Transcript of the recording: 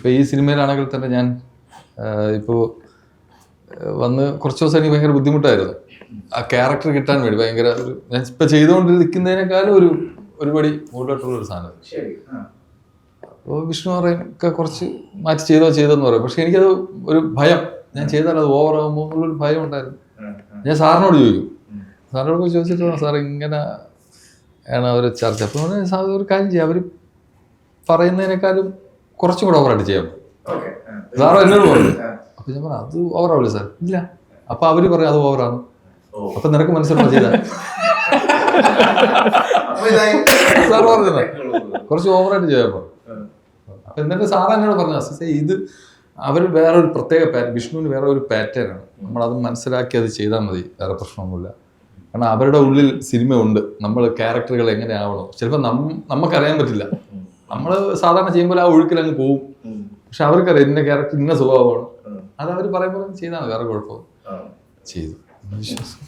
ഇപ്പോൾ ഈ സിനിമയിലാണെങ്കിൽ തന്നെ ഞാൻ ഇപ്പോൾ വന്ന് കുറച്ച് ദിവസം എനിക്ക് ഭയങ്കര ബുദ്ധിമുട്ടായിരുന്നു ആ ക്യാരക്ടർ കിട്ടാൻ വേണ്ടി. ഭയങ്കര ഒരു ഞാൻ ഇപ്പം ചെയ്തുകൊണ്ടിരിക്കുന്നതിനേക്കാളും ഒരുപടി മുകളിലോട്ടുള്ളൊരു സാധനം. അപ്പോൾ വിഷ്ണു പറയും ഒക്കെ കുറച്ച് മാറ്റി ചെയ്തെന്ന് പറയും. പക്ഷെ എനിക്കത് ഒരു ഭയം, ഞാൻ ചെയ്താൽ അത് ഓവറാകുമ്പോൾ എന്നുള്ളൊരു ഭയം ഉണ്ടായിരുന്നു. ഞാൻ സാറിനോട് ചോദിക്കും, സാറിനോട് ചോദിച്ചിട്ട് സാർ ഇങ്ങനെ ആണ് അവർ ചർച്ച. അപ്പോൾ സാർ ഒരു കാര്യം ചെയ്യാം, അവർ പറയുന്നതിനേക്കാളും കുറച്ചും കൂടെ ഓവറായിട്ട് ചെയ്യാം സാറ് എന്നോട് പറഞ്ഞു. അപ്പോൾ ഞാൻ പറഞ്ഞു അത് ഓവറാവില്ല സാർ. ഇല്ല, അപ്പോൾ അവർ പറയും അത് ഓവറാണ്. അപ്പം നിനക്ക് മനസ്സിലാവും ചെയ്താൽ സാർ പറഞ്ഞത് കുറച്ച് ഓവറായിട്ട് ചെയ്യാൻ പറഞ്ഞു. അപ്പം എന്നിട്ട് സാറ് എന്നോട് പറഞ്ഞു അസിസ്റ്റേ ഇത് അവർ വേറൊരു പ്രത്യേക വിഷ്ണുവിന് വേറെ ഒരു പാറ്റേൺ ആണ്, നമ്മളത് മനസ്സിലാക്കി അത് ചെയ്താൽ മതി, വേറെ പ്രശ്നമൊന്നുമില്ല. കാരണം അവരുടെ ഉള്ളിൽ സിനിമ ഉണ്ട്, നമ്മൾ ക്യാരക്ടറുകൾ എങ്ങനെ ആവണം. ചിലപ്പോൾ നമുക്കറിയാൻ പറ്റില്ല, നമ്മൾ സാധാരണ ചെയ്യുമ്പോൾ ആ ഒഴുക്കിൽ അങ്ങ് പോവും. പക്ഷെ അവർക്കറിയാം ഇന്ന ക്യാരക്ടർ ഇന്ന സ്വഭാവമാണ്, അത് അവർ പറയുമ്പോൾ ചെയ്താൽ വേറെ കുഴപ്പമില്ല. ചെയ്തു വിശ്വാസം.